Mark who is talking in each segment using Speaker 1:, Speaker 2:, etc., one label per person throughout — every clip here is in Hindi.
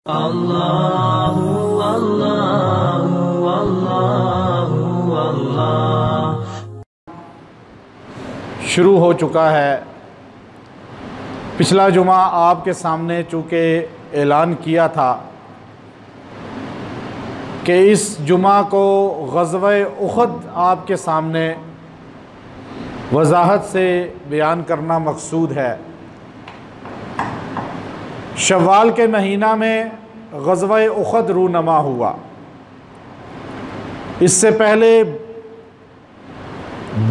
Speaker 1: अल्लाहु अल्लाहु अल्लाहु अल्लाह।
Speaker 2: शुरू हो चुका है। पिछला जुमा आपके सामने चूँकि ऐलान किया था कि इस जुमा को ग़ज़वे उहद आपके सामने वजाहत से बयान करना मकसूद है। शव्वाल के महीना में ग़ज़वे उहद रूनमा हुआ। इससे पहले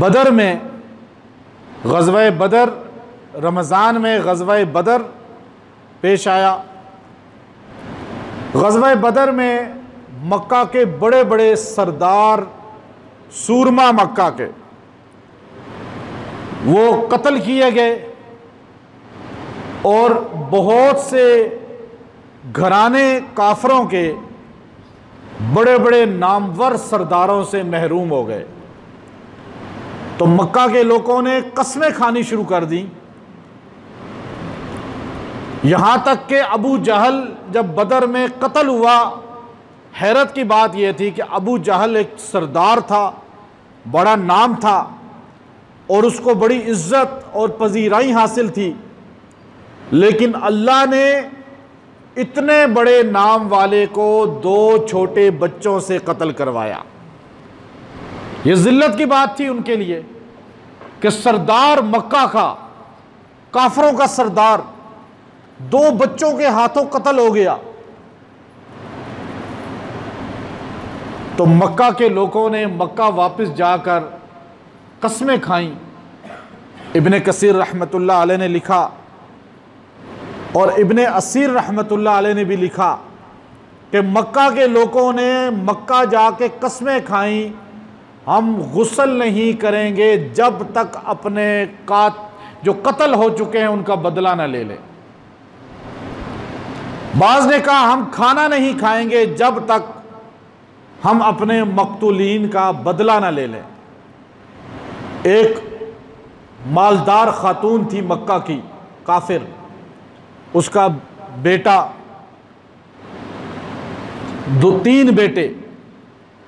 Speaker 2: बदर में ग़ज़वे बदर, रमज़ान में ग़ज़वे बदर पेश आया। ग़ज़वे बदर में मक्का के बड़े बड़े सरदार, सूरमा मक्का के, वो कत्ल किए गए और बहुत से घराने काफरों के बड़े बड़े नामवर सरदारों से महरूम हो गए। तो मक्का के लोगों ने कस्में खानी शुरू कर दी। यहां तक कि अबू जहल जब बदर में कत्ल हुआ, हैरत की बात यह थी कि अबू जहल एक सरदार था, बड़ा नाम था और उसको बड़ी इज्जत और पजीराई हासिल थी, लेकिन अल्लाह ने इतने बड़े नाम वाले को दो छोटे बच्चों से कत्ल करवाया। यह जिल्लत की बात थी उनके लिए कि सरदार मक्का का, काफरों का सरदार, दो बच्चों के हाथों कत्ल हो गया। तो मक्का के लोगों ने मक्का वापस जाकर कस्में खाईं। इब्ने कसीर रहमतुल्लाह अलैह ने लिखा और इब्ने असीर रहमतुल्लाह अलैह ने भी लिखा कि मक्का के लोगों ने मक्का जाके कस्में खाईं, हम गुस्ल नहीं करेंगे जब तक अपने जो कत्ल हो चुके हैं उनका बदला न ले लें। बाज ने कहा हम खाना नहीं खाएंगे जब तक हम अपने मकतूलीन का बदला न ले लें। एक मालदार खातून थी मक्का की, काफिर, उसका बेटा, तीन बेटे,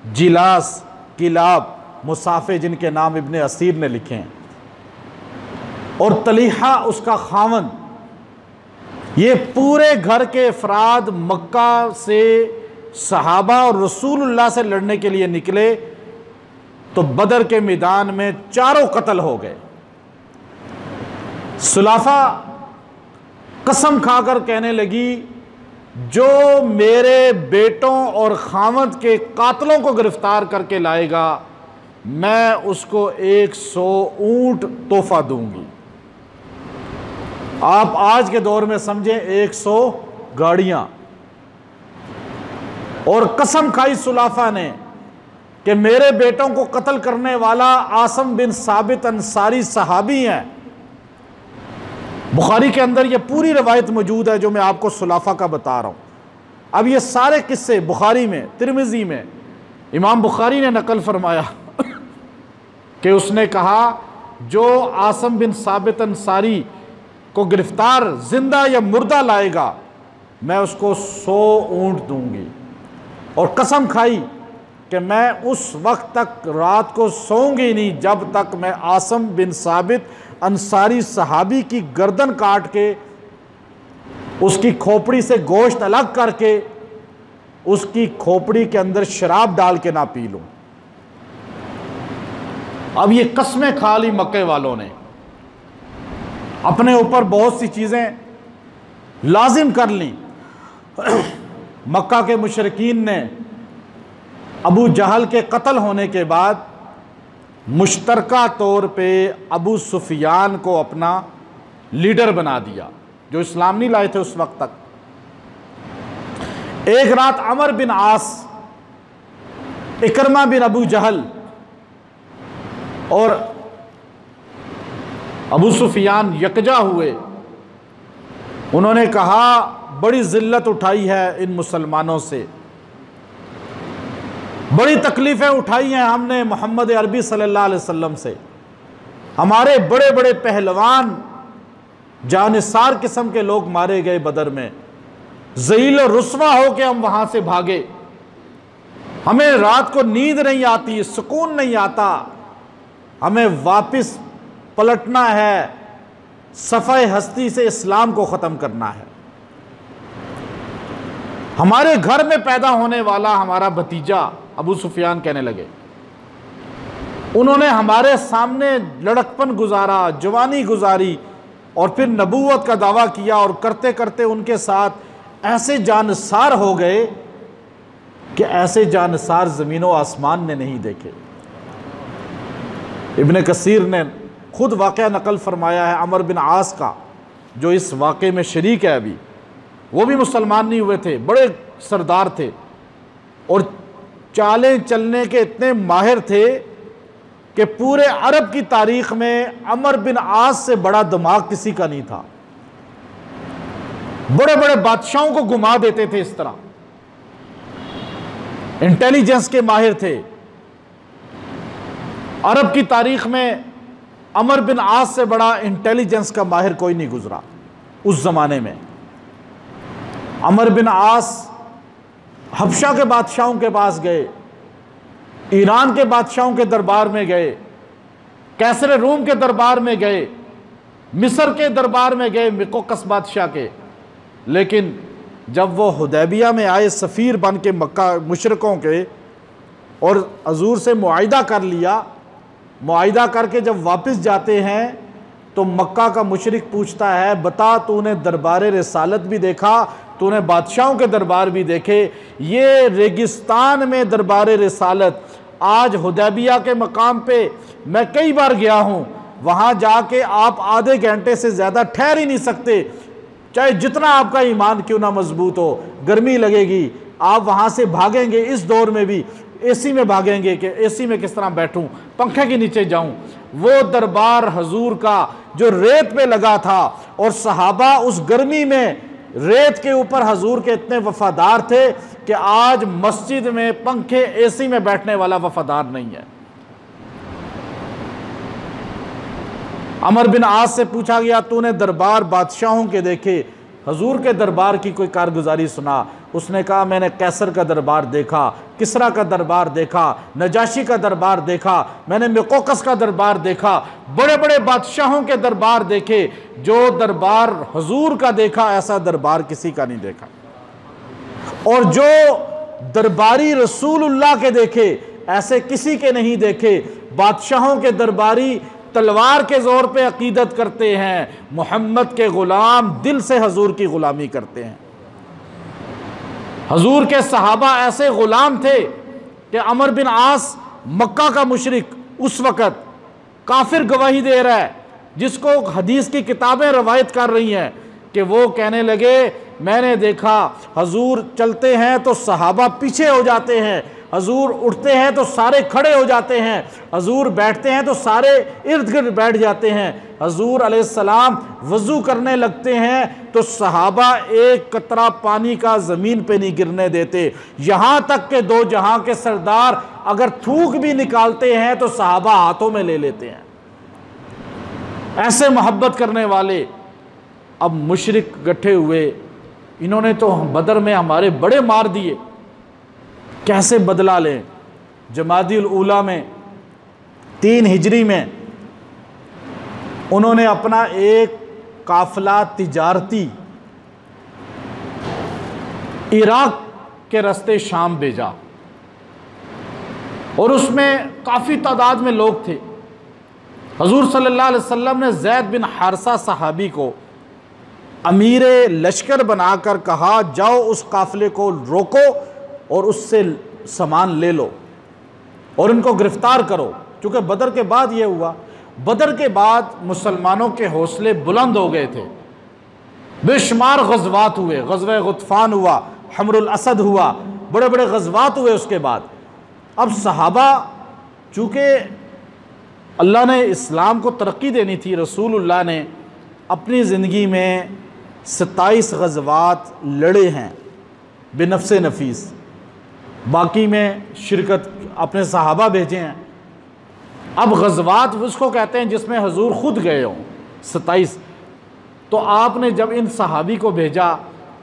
Speaker 2: जिलास, किलाब, मुसाफे, जिनके नाम इब्ने असीर ने लिखे हैं, और तलीहा उसका खावन। ये पूरे घर के अफराद मक्का से सहाबा और रसूलुल्लाह से लड़ने के लिए निकले तो बदर के मैदान में चारों कत्ल हो गए। सुलाफा कसम खाकर कहने लगी, जो मेरे बेटों और खामद के कातलों को गिरफ्तार करके लाएगा मैं उसको 100 ऊंट तोहफा दूंगी। आप आज के दौर में समझें 100 गाड़ियां। और कसम खाई सुलाफा ने कि मेरे बेटों को कत्ल करने वाला आसम बिन साबित अंसारी सहाबी हैं। बुखारी के अंदर यह पूरी रवायत मौजूद है जो मैं आपको सुलाफा का बता रहा हूं। अब ये सारे किस्से बुखारी में, तिरमिजी में इमाम बुखारी ने नकल फरमाया कि उसने कहा जो आसम बिन साबित अंसारी को गिरफ्तार जिंदा या मुर्दा लाएगा मैं उसको 100 ऊंट दूंगी। और कसम खाई कि मैं उस वक्त तक रात को सोऊंगी नहीं जब तक मैं आसम बिन साबित अंसारी सहाबी की गर्दन काट के उसकी खोपड़ी से गोश्त अलग करके उसकी खोपड़ी के अंदर शराब डाल के ना पी लूं। अब ये कस्में खा ली मक्के वालों ने, अपने ऊपर बहुत सी चीजें लाजिम कर ली। मक्का के मुशरिकीन ने अबू जहल के कत्ल होने के बाद मुश्तरका तौर पे अबू सुफियान को अपना लीडर बना दिया, जो इस्लाम नहीं लाए थे उस वक्त तक। एक रात अमर बिन आस, इकरमा बिन अबू जहल और अबू सुफियान यकजा हुए। उन्होंने कहा बड़ी जिल्लत उठाई है इन मुसलमानों से, बड़ी तकलीफ़ें उठाई हैं हमने मोहम्मद अरबी सल्लल्लाहु अलैहि वसल्लम से। हमारे बड़े बड़े पहलवान, जानिसार किस्म के लोग मारे गए बदर में, ज़लील और रुस्वा हो के हम वहां से भागे। हमें रात को नींद नहीं आती, सुकून नहीं आता, हमें वापस पलटना है, सफ़े हस्ती से इस्लाम को ख़त्म करना है। हमारे घर में पैदा होने वाला हमारा भतीजा अबू सुफियान कहने लगे, उन्होंने हमारे सामने लड़कपन गुजारा, जवानी गुजारी और फिर नबूवत का दावा किया और करते करते उनके साथ ऐसे जानसार हो गए कि ऐसे जानसार ज़मीन व आसमान ने नहीं देखे। इब्न कसीर ने खुद वाक़या नकल फरमाया है अमर बिन आस का, जो इस वाक़े में शरीक है। अभी वो भी मुसलमान नहीं हुए थे, बड़े सरदार थे और चालें चलने के इतने माहिर थे कि पूरे अरब की तारीख में अमर बिन आस से बड़ा दिमाग किसी का नहीं था। बड़े बड़े बादशाहों को घुमा देते थे, इस तरह इंटेलिजेंस के माहिर थे। अरब की तारीख में अमर बिन आस से बड़ा इंटेलिजेंस का माहिर कोई नहीं गुजरा उस जमाने में। अमर बिन आस हबशा के बादशाहों के पास गए, ईरान के बादशाहों के दरबार में गए, कैसर रूम के दरबार में गए, मिस्र के दरबार में गए, मिकोकस बादशाह के। लेकिन जब वो हुदैबिया में आए सफ़ीर बन के मक्का मुशरिकों के, और हजूर से मुआहिदा कर लिया, मुआहिदा करके जब वापस जाते हैं तो मक्का का मुशरिक पूछता है, बता तूने दरबार रिसालत भी देखा, तूने बादशाहों के दरबार भी देखे, ये रेगिस्तान में दरबार रिसालत, आज हुदैबिया के मकाम पे मैं कई बार गया हूँ, वहाँ जाके आप आधे घंटे से ज़्यादा ठहर ही नहीं सकते, चाहे जितना आपका ईमान क्यों ना मजबूत हो, गर्मी लगेगी, आप वहाँ से भागेंगे। इस दौर में भी एसी में भागेंगे कि एसी में किस तरह बैठूं, पंखे के नीचे जाऊं। वो दरबार हजूर का जो रेत पे लगा था, और सहाबा उस गर्मी में रेत के ऊपर हजूर के इतने वफादार थे कि आज मस्जिद में पंखे एसी में बैठने वाला वफादार नहीं है। अमर बिन आस से पूछा गया, तूने दरबार बादशाहों के देखे, हजूर के दरबार की कोई कारगुजारी सुना। उसने कहा, मैंने कैसर का दरबार देखा, किसरा का दरबार देखा, नजाशी का दरबार देखा, मैंने मिकोकस का दरबार देखा, बड़े बड़े बादशाहों के दरबार देखे। जो दरबार हजूर का देखा, ऐसा दरबार किसी का नहीं देखा। और जो दरबारी रसूलुल्लाह के देखे, ऐसे किसी के नहीं देखे। बादशाहों के दरबारी तलवार के जोर पे अकीदत करते हैं, मोहम्मद के गुलाम दिल से हजूर की गुलामी करते हैं। हजूर के सहाबा ऐसे गुलाम थे कि अमर बिन आस मक्का का मुशरिक उस वक़्त काफिर गवाही दे रहा है, जिसको हदीस की किताबें रवायत कर रही हैं कि वो कहने लगे, मैंने देखा हजूर चलते हैं तो सहाबा पीछे हो जाते हैं, हजूर उठते हैं तो सारे खड़े हो जाते हैं, हजूर बैठते हैं तो सारे इर्द गिर्द बैठ जाते हैं, हजूर अलैहिस्सलाम वज़ू करने लगते हैं तो सहाबा एक कतरा पानी का ज़मीन पे नहीं गिरने देते। यहाँ तक के दो जहाँ के सरदार अगर थूक भी निकालते हैं तो सहाबा हाथों में ले लेते हैं। ऐसे मोहब्बत करने वाले अब मुशरिक इकट्ठे हुए, इन्होंने तो बदर में हमारे बड़े मार दिए, कैसे बदला लें। जमादिल ऊला में 3 हिजरी में उन्होंने अपना एक काफिला तिजारती इराक के रास्ते शाम भेजा, और उसमें काफ़ी तादाद में लोग थे। हजूर सल्लल्लाहु अलैहि वसल्लम ने ज़ैद बिन हारसा सहाबी को अमीर लश्कर बनाकर कहा, जाओ उस काफिले को रोको और उससे सामान ले लो और इनको गिरफ्तार करो। क्योंकि बदर के बाद ये हुआ, बदर के बाद मुसलमानों के हौसले बुलंद हो गए थे, बेशुमार गज़वात हुए, गज़वा गुतफान हुआ, हमरुल असद हुआ, बड़े बड़े गज़वात हुए। उसके बाद अब सहाबा, चूँकि अल्लाह ने इस्लाम को तरक्की देनी थी, रसूलुल्लाह ने अपनी ज़िंदगी में 27 गज़वात लड़े हैं बेनफ्स नफीस, बाकी में शिरकत अपने सहाबा भेजे हैं। अब गज़वात उसको कहते हैं जिसमें हजूर ख़ुद गए हों, 27। तो आपने जब इन सहाबी को भेजा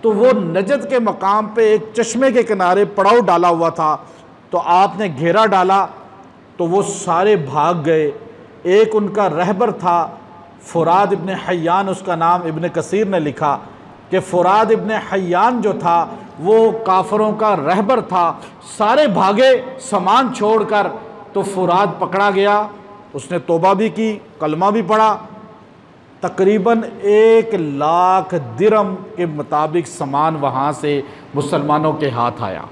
Speaker 2: तो वो नजद के मकाम पे एक चश्मे के किनारे पड़ाव डाला हुआ था, तो आपने घेरा डाला तो वो सारे भाग गए। एक उनका रहबर था फुराद इब्न हय्यान, उसका नाम इब्न कसीर ने लिखा कि फुराद इब्न हय्यान जो था वो काफरों का रहबर था, सारे भागे सामान छोड़कर, तो फुराद पकड़ा गया, उसने तौबा भी की, कलमा भी पढ़ा। तकरीबन 1,00,000 दिरहम के मुताबिक सामान वहाँ से मुसलमानों के हाथ आया।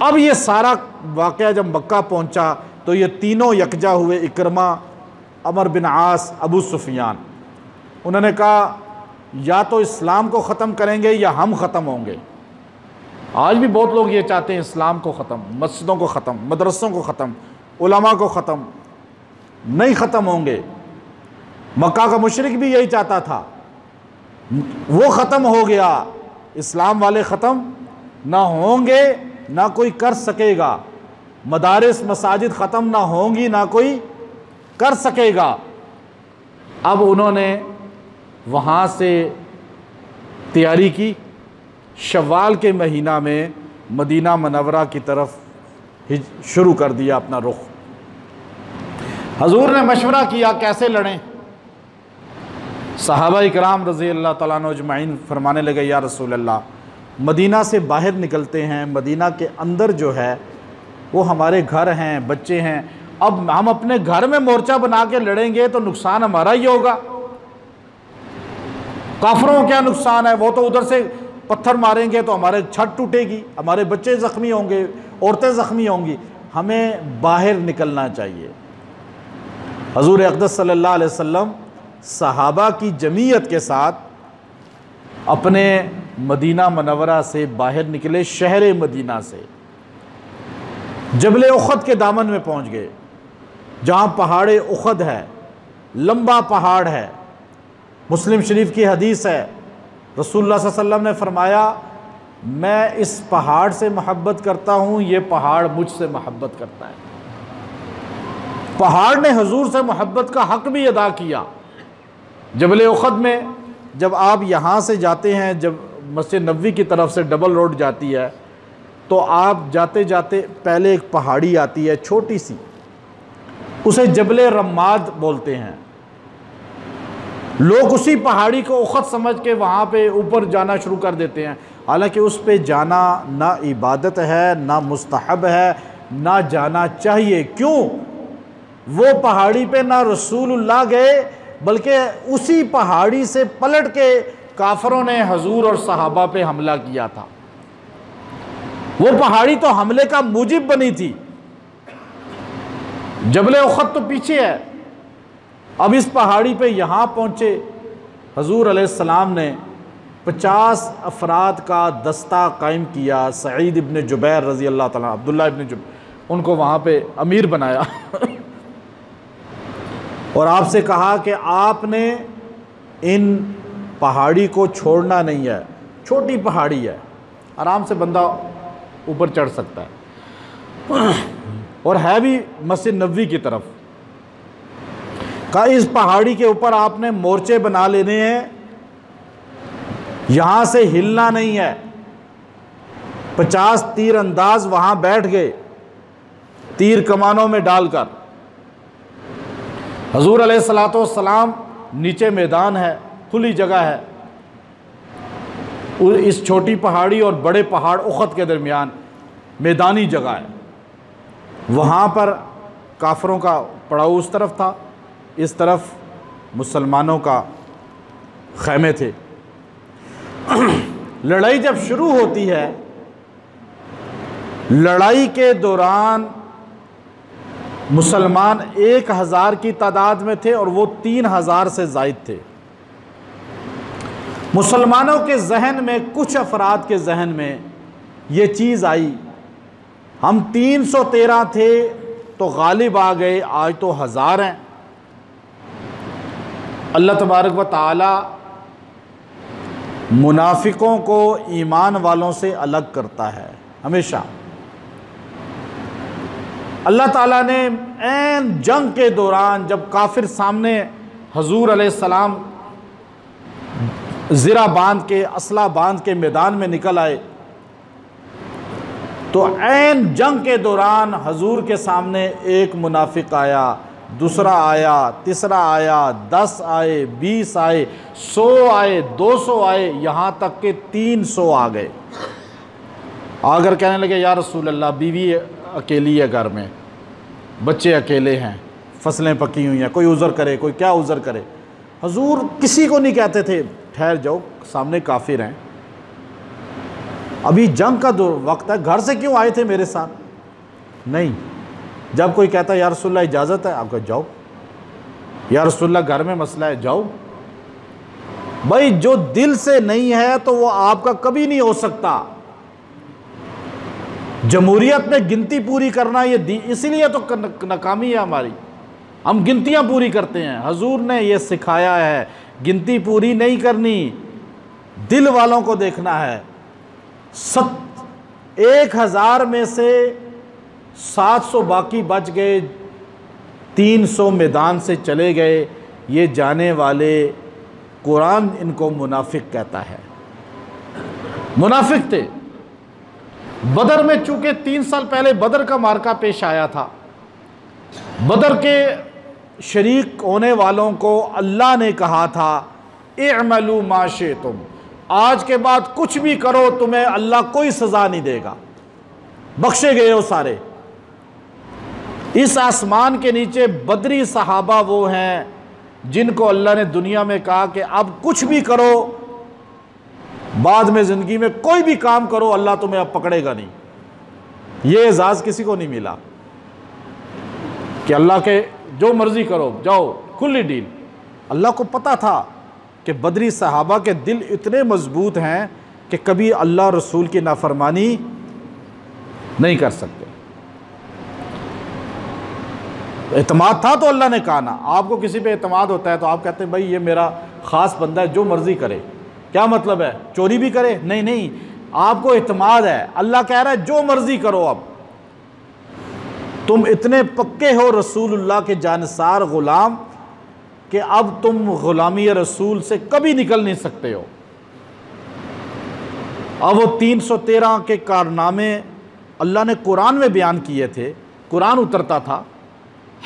Speaker 2: अब ये सारा वाक़या जब मक्का पहुँचा तो ये तीनों यकजा हुए, इकरमा, अमर बिन आस, अबू सुफियान। उन्होंने कहा या तो इस्लाम को ख़त्म करेंगे या हम ख़त्म होंगे। आज भी बहुत लोग ये चाहते हैं इस्लाम को ख़त्म, मस्जिदों को ख़त्म, मदरसों को ख़त्म, उलमा को ख़त्म। नहीं ख़त्म होंगे। मक्का का मुशरिक भी यही चाहता था, वो ख़त्म हो गया, इस्लाम वाले ख़त्म ना होंगे, ना कोई कर सकेगा। मदारिस मसाजिद ख़त्म ना होंगी, ना कोई कर सकेगा। अब उन्होंने वहाँ से तैयारी की, शव्वाल के महीना में मदीना मनव्वरा की तरफ शुरू कर दिया अपना रुख। हजूर ने मशवरा किया कैसे लड़ें। सहाबा इकराम रज़ी अल्लाह तआला अन्हुम अजमईन फरमाने लगे, या रसूल अल्लाह, मदीना से बाहर निकलते हैं, मदीना के अंदर जो है वो हमारे घर हैं, बच्चे हैं, अब हम अपने घर में मोर्चा बना के लड़ेंगे तो नुकसान हमारा ही होगा। काफरों को क्या नुकसान है, वो तो उधर से पत्थर मारेंगे तो हमारे छत टूटेगी, हमारे बच्चे ज़ख्मी होंगे, औरतें ज़ख्मी होंगी, हमें बाहर निकलना चाहिए। हजूर अक़दस सल्लल्लाहु अलैहि वसल्लम सहाबा की जमीयत के साथ अपने मदीना मनव्वरा से बाहर निकले, शहर मदीना से जबल उखद के दामन में पहुंच गए, जहां पहाड़ उखद है, लंबा पहाड़ है। मुस्लिम शरीफ की हदीस है, रसूलुल्लाह सल्लल्लाहु अलैहि वसल्लम ने फरमाया, मैं इस पहाड़ से मोहब्बत करता हूँ, ये पहाड़ मुझसे मोहब्बत करता है। पहाड़ ने हजूर से मोहब्बत का हक भी अदा किया। जबल उखद में जब आप यहाँ से जाते हैं, जब मस्जिद नबवी की तरफ से डबल रोड जाती है, तो आप जाते जाते पहले एक पहाड़ी आती है छोटी सी, उसे जबल रम्माद बोलते हैं। लोग उसी पहाड़ी को उखद समझ के वहाँ पे ऊपर जाना शुरू कर देते हैं, हालांकि उस पे जाना ना इबादत है, ना मुस्तहब है, ना जाना चाहिए। क्यों? वो पहाड़ी पे ना रसूलुल्लाह गए, बल्कि उसी पहाड़ी से पलट के काफरों ने हजूर और सहाबा पे हमला किया था। वो पहाड़ी तो हमले का मूजिब बनी थी। जबल उखद तो पीछे है। अब इस पहाड़ी पे यहाँ पहुँचे, हजूर अलैहिस्सलाम ने 50 अफराद का दस्ता कायम किया। सईद इब्न जुबैर रज़ी अल्लाह ताला, अब्दुल्ला इब्न जुबैर, उनको वहाँ पे अमीर बनाया और आपसे कहा कि आपने इन पहाड़ी को छोड़ना नहीं है, छोटी पहाड़ी है, आराम से बंदा ऊपर चढ़ सकता है और है भी मस्जिद नबवी की तरफ। का इस पहाड़ी के ऊपर आपने मोर्चे बना लेने हैं, यहाँ से हिलना नहीं है। 50 तीर अंदाज वहाँ बैठ गए, तीर कमानों में डालकर। हजूर अलैहिस्सलातु वस्सलाम, नीचे मैदान है, खुली जगह है, इस छोटी पहाड़ी और बड़े पहाड़ उखद के दरमियान मैदानी जगह है। वहाँ पर काफरों का पड़ाव उस तरफ था, इस तरफ मुसलमानों का खैमे थे। लड़ाई जब शुरू होती है, लड़ाई के दौरान मुसलमान 1000 की तादाद में थे और वो 3000 से ज़ायद थे। मुसलमानों के जहन में, कुछ अफराद के जहन में ये चीज़ आई, हम 313 थे तो गालिब आ गए, आज तो 1000 हैं। अल्लाह तबारक व तआला मुनाफिकों को ईमान वालों से अलग करता है हमेशा। अल्लाह ताला ने ऐन जंग के दौरान, जब काफिर सामने हजूर अलैहिस्सलाम ज़िरा बांध के, असला बांध के मैदान में निकल आए, तो ऐन जंग के दौरान हजूर के सामने एक मुनाफिक आया, दूसरा आया, तीसरा आया, 10 आए, 20 आए, 100 आए, 200 आए, यहाँ तक के 300 आ गए। आकर कहने लगे या रसूल अल्लाह, बीवी अकेली है घर में, बच्चे अकेले हैं, फसलें पकी हुई हैं, कोई उज़र करे, कोई क्या उज़र करे। हजूर किसी को नहीं कहते थे ठहर जाओ, सामने काफिर हैं, अभी जंग का वक्त है, घर से क्यों आए थे मेरे साथ? नहीं, जब कोई कहता या रसूलल्लाह इजाज़त है, आप कहो जाओ, या रसूलल्लाह घर में मसला है, जाओ। भाई जो दिल से नहीं है तो वो आपका कभी नहीं हो सकता। जमहूरियत में गिनती पूरी करना ये इसीलिए तो नाकामी है हमारी, हम गिनतियां पूरी करते हैं। हजूर ने ये सिखाया है गिनती पूरी नहीं करनी, दिल वालों को देखना है। 1000 में से 700 बाकी बच गए, 300 मैदान से चले गए। ये जाने वाले कुरान इनको मुनाफिक कहता है, मुनाफिक थे। बदर में चूंकि 3 साल पहले बदर का मार्का पेश आया था, बदर के शरीक होने वालों को अल्लाह ने कहा था इअमलू मा शिअ्तुम, आज के बाद कुछ भी करो तुम्हें अल्लाह कोई सज़ा नहीं देगा, बख्शे गए हो सारे। इस आसमान के नीचे बदरी सहाबा वो हैं जिनको अल्लाह ने दुनिया में कहा कि अब कुछ भी करो, बाद में ज़िंदगी में कोई भी काम करो, अल्लाह तुम्हें अब पकड़ेगा नहीं। ये एजाज़ किसी को नहीं मिला कि अल्लाह के जो मर्ज़ी करो, जाओ, खुली डील। अल्लाह को पता था कि बदरी सहाबा के दिल इतने मजबूत हैं कि कभी अल्लाह रसूल की नाफरमानी नहीं कर सकते। एतमाद था तो अल्लाह ने कहा ना। आपको किसी पे एतमाद होता है तो आप कहते हैं भाई ये मेरा ख़ास बंदा है, जो मर्ज़ी करे। क्या मतलब है, चोरी भी करे? नहीं नहीं, आपको एतमाद है। अल्लाह कह रहा है जो मर्ज़ी करो, अब तुम इतने पक्के हो रसूलुल्लाह के जानसार ग़ुलाम कि अब तुम ग़ुलामी रसूल से कभी निकल नहीं सकते हो। अब वो 313 के कारनामे अल्लाह ने कुरान में बयान किए थे, कुरान उतरता था,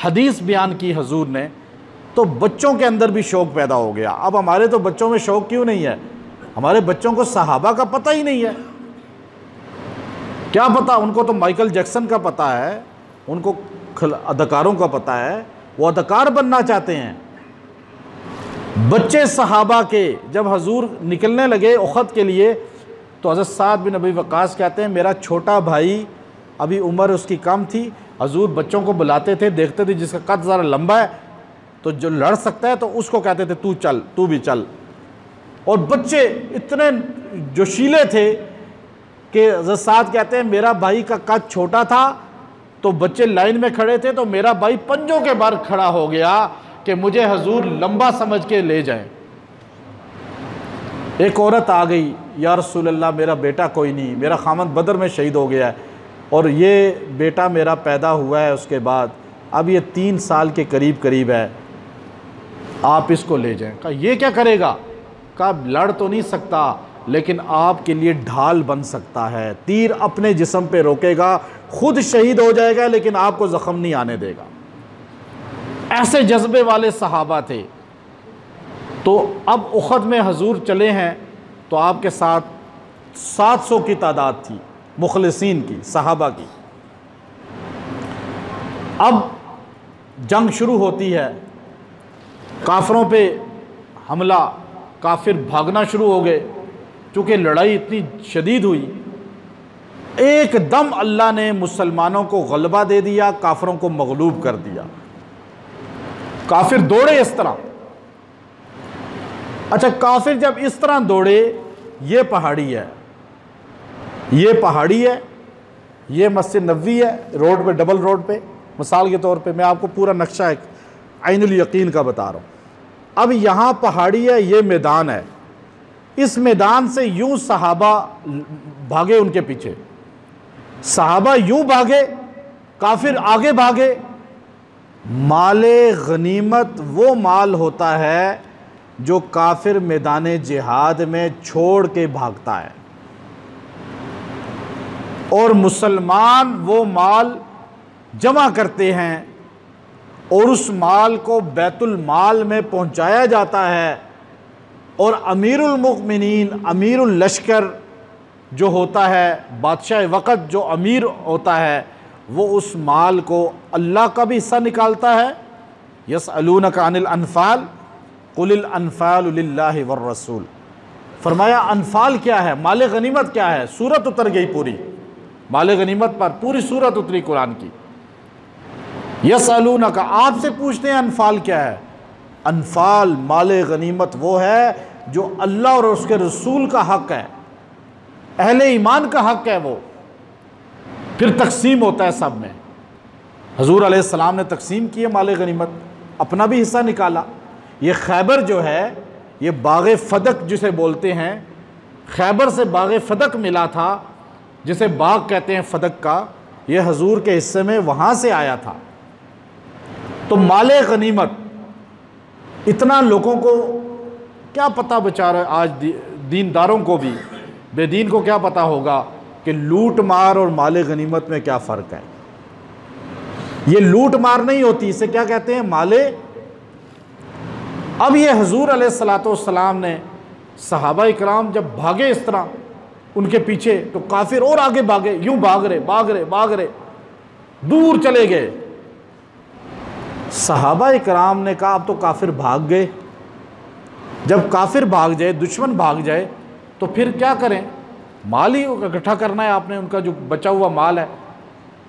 Speaker 2: हदीस बयान की हजूर ने, तो बच्चों के अंदर भी शौक़ पैदा हो गया। अब हमारे तो बच्चों में शौक़ क्यों नहीं है? हमारे बच्चों को सहाबा का पता ही नहीं है। क्या पता उनको? तो माइकल जैक्सन का पता है, उनको अदाकारों का पता है, वो अदाकार बनना चाहते हैं। बच्चे सहाबा के जब हजूर निकलने लगे उखद के लिए, तो हज़रत साद बिन अबी वक़ास कहते हैं मेरा छोटा भाई, अभी उम्र उसकी कम थी, हजूर बच्चों को बुलाते थे, देखते थे जिसका कद ज़रा लंबा है तो जो लड़ सकता है तो उसको कहते थे तू चल, तू भी चल। और बच्चे इतने जोशीले थे कि हज़रत साद कहते हैं मेरा भाई का कद छोटा था तो बच्चे लाइन में खड़े थे तो मेरा भाई पंजों के बाहर खड़ा हो गया कि मुझे हजूर लंबा समझ के ले जाएं। एक औरत आ गई, या रसूल अल्लाह मेरा बेटा कोई नहीं, मेरा खामद बदर में शहीद हो गया है और ये बेटा मेरा पैदा हुआ है उसके बाद, अब ये 3 साल के करीब है, आप इसको ले जाएं। कहा ये क्या करेगा? कहा लड़ तो नहीं सकता लेकिन आपके लिए ढाल बन सकता है, तीर अपने जिस्म पे रोकेगा, खुद शहीद हो जाएगा लेकिन आपको ज़ख्म नहीं आने देगा। ऐसे जज्बे वाले सहाबा थे। तो अब उखद में हजूर चले हैं तो आपके साथ 700 की तादाद थी मुखलिसीन की, सहाबा की। अब जंग शुरू होती है, काफिरों पे हमला, काफिर भागना शुरू हो गए। चूँकि लड़ाई इतनी शदीद हुई, एकदम अल्लाह ने मुसलमानों को गलबा दे दिया, काफिरों को मगलूब कर दिया। काफिर दौड़े इस तरह। अच्छा, काफिर जब इस तरह दौड़े, ये पहाड़ी है, ये पहाड़ी है, ये मस्जिद नबवी है, रोड पे, डबल रोड पे, मिसाल के तौर पे मैं आपको पूरा नक्शा एक ऐनुल यकीन का बता रहा हूँ। अब यहाँ पहाड़ी है, ये मैदान है, इस मैदान से यूं सहाबा भागे, उनके पीछे सहाबा यूं भागे, काफिर आगे भागे। माले गनीमत वो माल होता है जो काफिर मैदान जिहाद में छोड़ के भागता है, और मुसलमान वो माल जमा करते हैं और उस माल को बैतुल माल में पहुंचाया जाता है, और अमीरुल मुमिनीन, अमीरुल लश्कर जो होता है, बादशाह वक़्त जो अमीर होता है, वो उस माल को अल्लाह का भी हिस्सा निकालता है। यसअलूनका अनिल अनफाल कुलिल अनफालु लिल्लाहि वर रसूल। फरमाया अनफाल क्या है, माल गनीमत क्या है। सूरत उतर गई पूरी, माल गनीमत पर पूरी सूरत उतरी कुरान की। यसअलूनका, आपसे पूछते हैं अनफाल क्या है। अनफाल माल गनीमत वो है जो अल्लाह और उसके रसूल का हक है, अहले ईमान का हक है, वो फिर तकसीम होता है सब में। हजूर अलैहिस्सलाम ने तकसीम किए माल गनीमत, अपना भी हिस्सा निकाला। ये खैबर जो है, ये बाग़ फदक जिसे बोलते हैं, खैबर से बाग़ फदक मिला था, जिसे बाग कहते हैं फदक का, ये हजूर के हिस्से में वहाँ से आया था। तो माल गनीमत इतना लोगों को क्या पता, बेचारा आज दीनदारों को भी, बेदीन को क्या पता होगा कि लूट मार और माल गनीमत में क्या फ़र्क है। ये लूट मार नहीं होती, इसे क्या कहते हैं, माले। अब ये हजूर अलैहिस्सलातु वस्सलाम ने सहाबा इकराम जब भागे इस तरह उनके पीछे, तो काफिर और आगे भागे, यूं भाग रहे दूर चले गए। सहाबा इकराम ने कहा अब तो काफिर भाग गए, जब काफिर भाग जाए, दुश्मन भाग जाए, तो फिर क्या करें, माल ही इकट्ठा करना है आपने, उनका जो बचा हुआ माल है,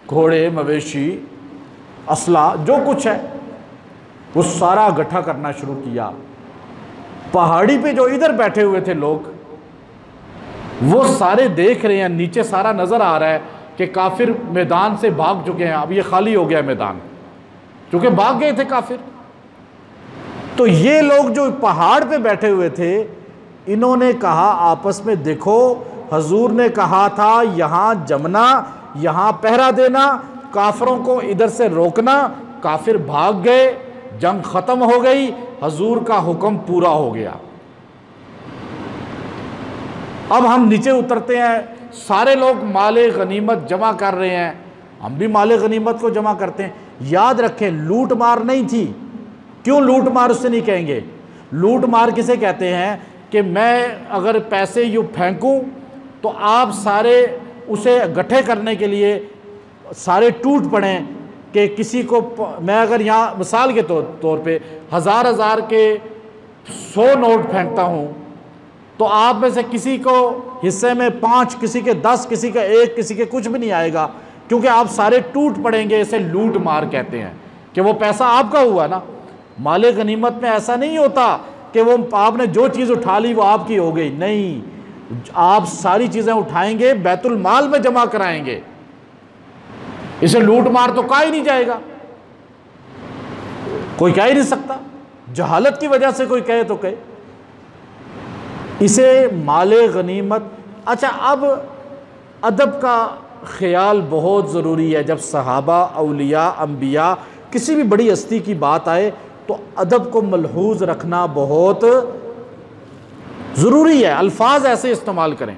Speaker 2: घोड़े, मवेशी, असला, जो कुछ है, वो सारा इकट्ठा करना शुरू किया। पहाड़ी पे जो इधर बैठे हुए थे लोग, वो सारे देख रहे हैं, नीचे सारा नज़र आ रहा है कि काफिर मैदान से भाग चुके हैं, अब ये खाली हो गया मैदान, क्योंकि भाग गए थे काफिर। तो ये लोग जो पहाड़ पे बैठे हुए थे, इन्होंने कहा आपस में, देखो हजूर ने कहा था यहाँ जमना, यहाँ पहरा देना, काफिरों को इधर से रोकना, काफिर भाग गए, जंग ख़त्म हो गई, हजूर का हुक्म पूरा हो गया। अब हम नीचे उतरते हैं, सारे लोग माले गनीमत जमा कर रहे हैं, हम भी माले गनीमत को जमा करते हैं। याद रखें, लूट मार नहीं थी। क्यों लूट मार उससे नहीं कहेंगे? लूट मार किसे कहते हैं कि मैं अगर पैसे यूँ फेंकूं तो आप सारे उसे इकट्ठे करने के लिए सारे टूट पड़ें, कि किसी को, मैं अगर यहाँ मिसाल के तौर पे हज़ार के 100 नोट फेंकता हूँ, तो आप में से किसी को हिस्से में 5, किसी के 10, किसी का 1, किसी के कुछ भी नहीं आएगा, क्योंकि आप सारे टूट पड़ेंगे। इसे लूट मार कहते हैं कि वो पैसा आपका हुआ ना। माले गनीमत में ऐसा नहीं होता कि वो आपने जो चीज़ उठा ली वो आपकी हो गई, नहीं, आप सारी चीज़ें उठाएंगे, बैतुल माल में जमा कराएंगे। इसे लूट मार तो कहा ही नहीं जाएगा, कोई कह ही नहीं सकता, जहालत की वजह से कोई कहे तो कहे। इसे माले गनीमत। अच्छा, अब अदब का ख्याल बहुत ज़रूरी है। जब सहाबा, औलिया, अंबिया, किसी भी बड़ी हस्ती की बात आए तो अदब को मलहूज़ रखना बहुत ज़रूरी है। अल्फाज ऐसे इस्तेमाल करें।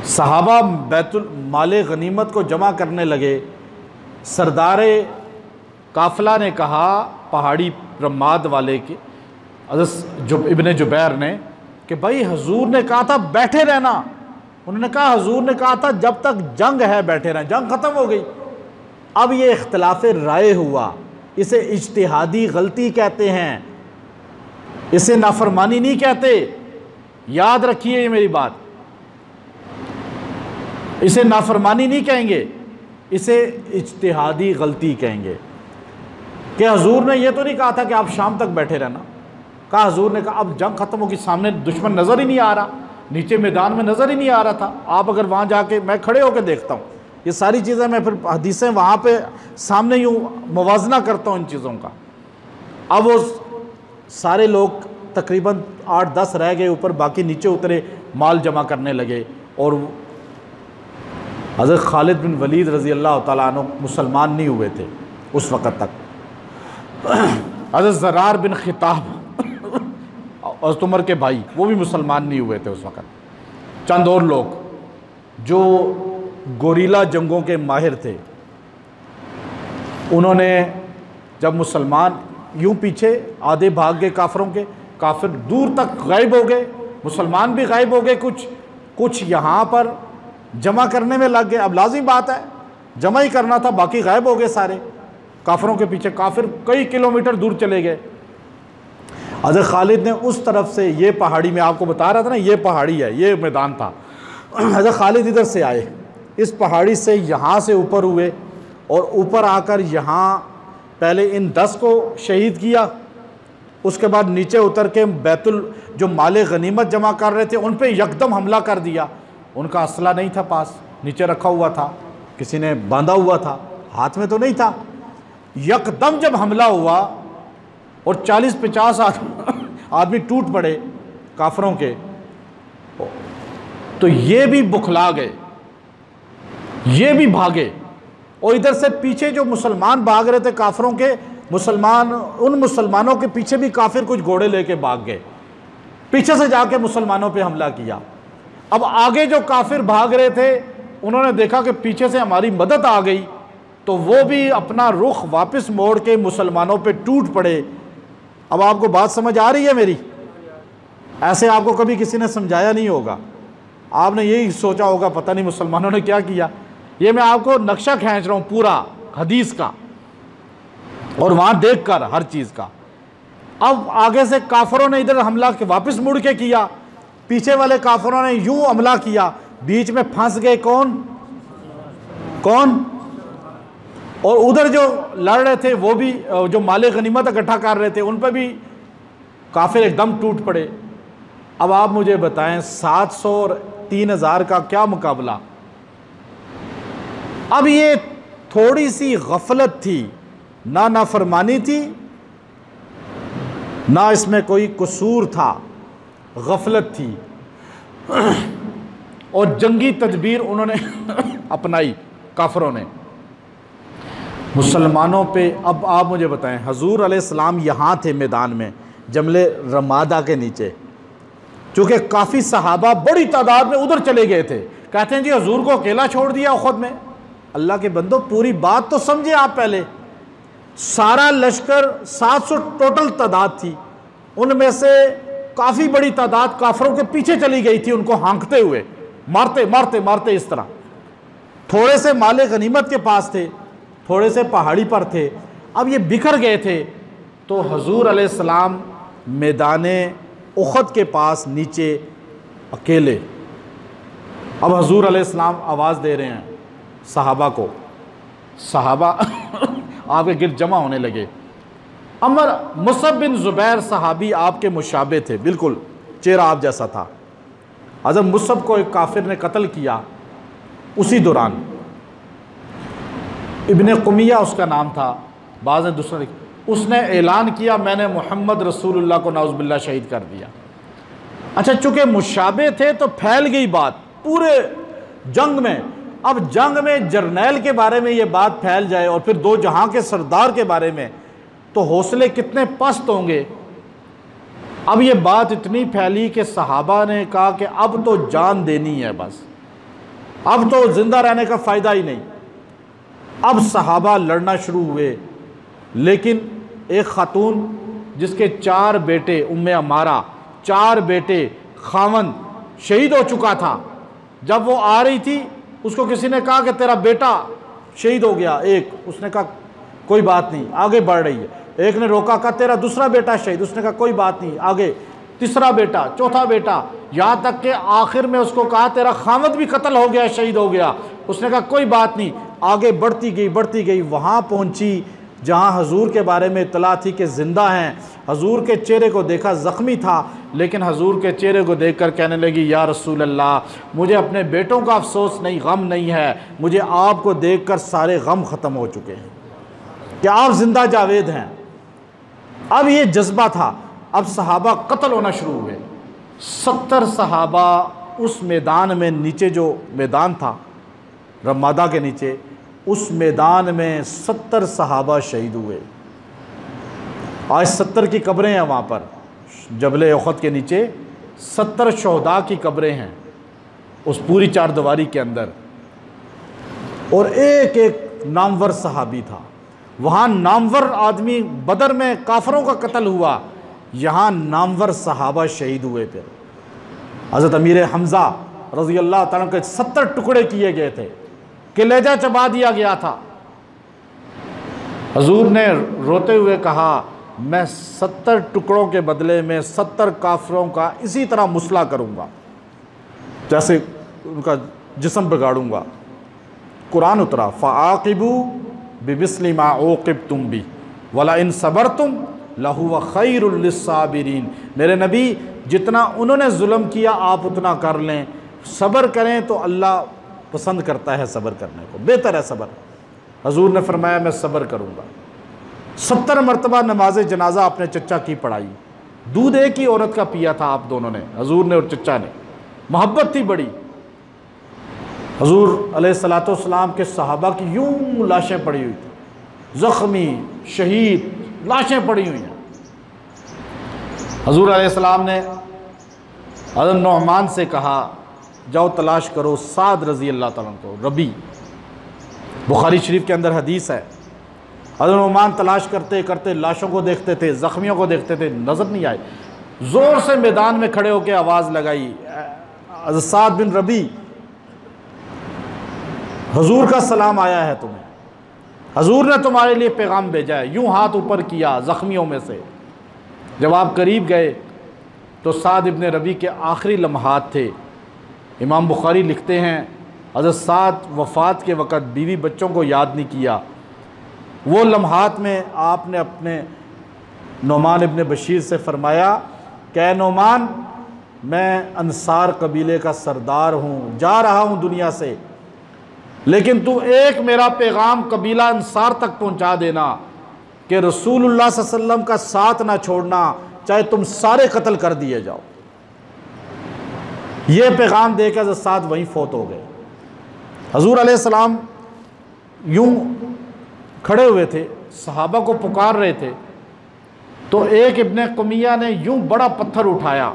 Speaker 2: सहाबा बैतुल माले गनीमत को जमा करने लगे। सरदारे काफिला ने कहा, पहाड़ी रमाद वाले के हज़रत इब्ने जुबैर ने, कि भाई हजूर ने कहा था बैठे रहना। उन्होंने कहा हजूर ने कहा था जब तक जंग है बैठे रहना, जंग ख़त्म हो गई। अब ये इख्तिलाफ राय हुआ, इसे इज्तिहादी गलती कहते हैं, इसे नाफरमानी नहीं कहते। याद रखिए ये मेरी बात, इसे नाफरमानी नहीं कहेंगे, इसे इज्तिहादी गलती कहेंगे। कि हजूर ने यह तो नहीं कहा था कि आप शाम तक बैठे रहना, कहा हजूर ने कहा अब जंग ख़त्म होगी, सामने दुश्मन नज़र ही नहीं आ रहा, नीचे मैदान में नज़र ही नहीं आ रहा था। आप अगर वहाँ जाके, मैं खड़े होकर देखता हूँ ये सारी चीज़ें, मैं फिर हदीसें वहाँ पे सामने यूँ मुवाजना करता हूँ इन चीज़ों का। अब वो सारे लोग तकरीबन 8-10 रह गए ऊपर, बाकी नीचे उतरे, माल जमा करने लगे। और हज़रत खालिद बिन वलीद रज़ी अल्लाह ताला अन्हु मुसलमान नहीं हुए थे उस वक़्त तक। हज़रत ज़रार बिन खिताब हज़रत उमर के भाई, वो भी मुसलमान नहीं हुए थे उस वक़्त। चंद और लोग जो गोरीला जंगों के माहिर थे, उन्होंने जब मुसलमान यूं पीछे आधे भाग गए काफिरों के, काफिर दूर तक गायब हो गए, मुसलमान भी गायब हो गए, कुछ यहाँ पर जमा करने में लग गए। अब लाजिम बात है जमा ही करना था, बाकी गायब हो गए सारे काफिरों के पीछे। काफिर कई किलोमीटर दूर चले गए। हज़रत खालिद ने उस तरफ से, ये पहाड़ी में आपको बता रहा था ना, ये पहाड़ी है, ये मैदान था। हज़रत खालिद इधर से आए, इस पहाड़ी से यहाँ से ऊपर हुए और ऊपर आकर यहाँ पहले इन 10 को शहीद किया। उसके बाद नीचे उतर के बैतुल जो माले गनीमत जमा कर रहे थे उन पे यकदम हमला कर दिया। उनका असला नहीं था पास, नीचे रखा हुआ था, किसी ने बांधा हुआ था, हाथ में तो नहीं था। यकदम जब हमला हुआ और 40-50 आदमी टूट पड़े काफिरों के, तो ये भी बुखला गए, ये भी भागे। और इधर से पीछे जो मुसलमान भाग रहे थे काफिरों के, उन मुसलमानों के पीछे भी काफिर कुछ घोड़े लेके भाग गए, पीछे से जाके मुसलमानों पे हमला किया। अब आगे जो काफिर भाग रहे थे उन्होंने देखा कि पीछे से हमारी मदद आ गई, तो वो भी अपना रुख वापस मोड़ के मुसलमानों पे टूट पड़े। अब आपको बात समझ आ रही है मेरी? ऐसे आपको कभी किसी ने समझाया नहीं होगा, आपने यही सोचा होगा पता नहीं मुसलमानों ने क्या किया। ये मैं आपको नक्शा खींच रहा हूँ पूरा हदीस का, और वहाँ देख कर हर चीज़ का। अब आगे से काफिरों ने इधर हमला वापस मुड़ के किया, पीछे वाले काफिरों ने यूं हमला किया, बीच में फंस गए कौन? और उधर जो लड़ रहे थे वो भी, जो माले गनीमत इकट्ठा कर रहे थे, उन पर भी काफिर एकदम टूट पड़े। अब आप मुझे बताएं 700 और 3000 का क्या मुकाबला? अब ये थोड़ी सी गफलत थी, ना नाफरमानी थी, ना इसमें कोई कसूर था, गफलत थी। और जंगी तदबीर उन्होंने अपनाई काफिरों ने मुसलमानों पे। अब आप मुझे बताएं, हजूर अलैहिस्सलाम यहाँ थे मैदान में जमले रमादा के नीचे, चूँकि काफ़ी सहाबा बड़ी तादाद में उधर चले गए थे। कहते हैं जी हजूर को अकेला छोड़ दिया उखद में। अल्लाह के बंदो पूरी बात तो समझे आप पहले। सारा लश्कर 700 टोटल तादाद थी, उनमें से काफ़ी बड़ी तादाद काफिरों के पीछे चली गई थी, उनको हाँकते हुए, मारते मारते मारते इस तरह। थोड़े से माले गनीमत के पास थे, थोड़े से पहाड़ी पर थे। अब ये बिखर गए थे, तो हजूर अलैहिस्सलाम मैदाने उखद के पास नीचे अकेले। अब हजूर अलैहिस्सलाम आवाज़ दे रहे हैं सहाबा को, सहाबा आपके गिर्द जमा होने लगे। अमर मुसअब बिन ज़ुबैर सहाबी आपके मुशाबे थे, बिल्कुल चेहरा आप जैसा था। हज़रत मुसअब को एक काफिर ने कत्ल किया। उसी दौरान इब्ने कुमिया उसका नाम था, बाज़ ने दूसरा, उसने ऐलान किया मैंने मोहम्मद रसूलुल्लाह को नाउज़ुबिल्लाह शहीद कर दिया। अच्छा, चूँकि मुशाबे थे तो फैल गई बात पूरे जंग में। अब जंग में जर्नैल के बारे में ये बात फैल जाए और फिर दो जहां के सरदार के बारे में, तो हौसले कितने पस्त होंगे। अब ये बात इतनी फैली कि सहाबा ने कहा कि अब तो जान देनी है, बस अब तो जिंदा रहने का फ़ायदा ही नहीं। अब सहाबा लड़ना शुरू हुए, लेकिन एक ख़ातून जिसके 4 बेटे, उम्मे अमारा 4 बेटे, खामन शहीद हो चुका था, जब वो आ रही थी उसको किसी ने कहा कि तेरा बेटा शहीद हो गया। एक उसने कहा कोई बात नहीं, आगे बढ़ रही है। एक ने रोका, कहा तेरा दूसरा बेटा शहीद, उसने कहा कोई बात नहीं, आगे तीसरा बेटा, चौथा बेटा, यहाँ तक कि आखिर में उसको कहा तेरा खामद भी कत्ल हो गया, शहीद हो गया। उसने कहा कोई बात नहीं, आगे बढ़ती गई। वहाँ पहुँची जहाँ हजूर के बारे में इत्तला थी कि ज़िंदा हैं। हजूर के चेहरे को देखा, ज़ख्मी था, लेकिन हजूर के चेहरे को देखकर कहने लगी या रसूल अल्लाह, मुझे अपने बेटों का अफसोस नहीं, गम नहीं है, मुझे आपको देखकर सारे गम ख़त्म हो चुके हैं कि आप ज़िंदा जावेद हैं। अब ये जज्बा था। अब सहाबा कत्ल होना शुरू हुए। 70 सहाबा उस मैदान में, नीचे जो मैदान था रमादा के नीचे, उस मैदान में 70 सहाबा शहीद हुए। आज 70 की कब्रें हैं वहाँ पर, जबल उहद के नीचे 70 शहदा की कब्रें हैं उस पूरी चारदीवारी के अंदर। और एक एक नामवर सहाबी था वहाँ। नामवर आदमी बदर में काफरों का कत्ल हुआ, यहाँ नामवर सहाबा शहीद हुए। फिर हज़रत अमीर हमज़ा रज़ी अल्लाह तआला के 70 टुकड़े किए गए थे, कलेजा चबा दिया गया था। हजूर ने रोते हुए कहा, मैं 70 टुकड़ों के बदले में 70 काफिरों का इसी तरह मुसला करूँगा, जैसे उनका जिस्म बिगाड़ूँगा। कुरान उतरा, फ़आक़िबू बिमिस्लि मा उक़िबतुम बि वला इन सबरतुम लहुव खैरुल लिस्साबिरीन। मेरे नबी, जितना उन्होंने जुल्म किया आप उतना कर लें, सब्र करें तो अल्लाह पसंद करता है सब्र करने को, बेहतर है सब्र। हजूर ने फरमाया मैं सब्र करूँगा। 70 मरतबा नमाज जनाजा अपने चचा की पढ़ाई। दूध एक ही औरत का पिया था आप दोनों ने, हजूर ने और चचा ने, मोहब्बत थी बड़ी। हजूर अलैहिस्सलातु वस्सलाम के सहाबा की यूं लाशें पड़ी हुई थी, ज़ख्मी शहीद लाशें पड़ी हुई हैं। हजूर अलैहिस्सलाम ने हज़रत नुअमान से कहा, जाओ तलाश करो साद रज़ी अल्लाह तआला को, रबी। बुखारी शरीफ के अंदर हदीस है। हज़रत नुअमान तलाश करते करते लाशों को देखते थे, ज़ख्मियों को देखते थे, नज़र नहीं आए। ज़ोर से मैदान में खड़े होकर आवाज़ लगाई, हज़रत साद बिन रबी, हजूर का सलाम आया है तुम्हें, हजूर ने तुम्हारे लिए पैगाम भेजा है। यूं हाथ ऊपर किया ज़ख्मियों में से। जब आप करीब गए तो साद इब्न रबी के आखिरी लम्हात थे। इमाम बुखारी लिखते हैं, हज़रत साद वफ़ात के वक़्त बीवी बच्चों को याद नहीं किया। वो लम्हात में आपने अपने नोमान इब्न बशीर से फ़रमाया, कै नोमान, मैं अंसार कबीले का सरदार हूँ, जा रहा हूँ दुनिया से, लेकिन तू एक मेरा पैगाम कबीला अंसार तक पहुंचा देना कि रसूलुल्लाह सल्लल्लाहु अलैहि वसल्लम का साथ ना छोड़ना, चाहे तुम सारे कत्ल कर दिए जाओ। ये पैगाम देकर हज़रत साद वहीं फौत हो गए। हजूर अलैहिस्सलाम यूं खड़े हुए थे, सहाबा को पुकार रहे थे, तो एक इब्ने कुमिया ने यूं बड़ा पत्थर उठाया।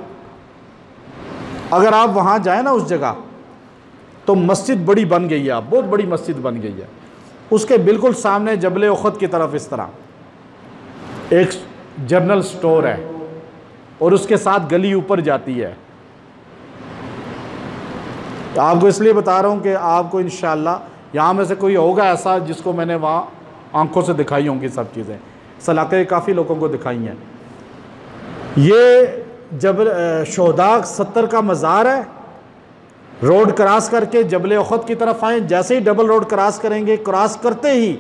Speaker 2: अगर आप वहाँ जाए ना उस जगह, तो मस्जिद बड़ी बन गई है, बहुत बड़ी मस्जिद बन गई है। उसके बिल्कुल सामने जबल उहद की तरफ इस तरह एक जनरल स्टोर है और उसके साथ गली ऊपर जाती है। तो आपको इसलिए बता रहा हूँ कि आपको इंशाअल्लाह यहाँ में से कोई होगा ऐसा जिसको मैंने वहाँ आंखों से दिखाई होंगी सब चीज़ें। इस इलाके काफ़ी लोगों को दिखाई हैं। ये जब शोहदा 70 का मज़ार है। रोड क्रॉस करके जबल उहद की तरफ आए, जैसे ही डबल रोड क्रॉस करेंगे, क्रॉस करते ही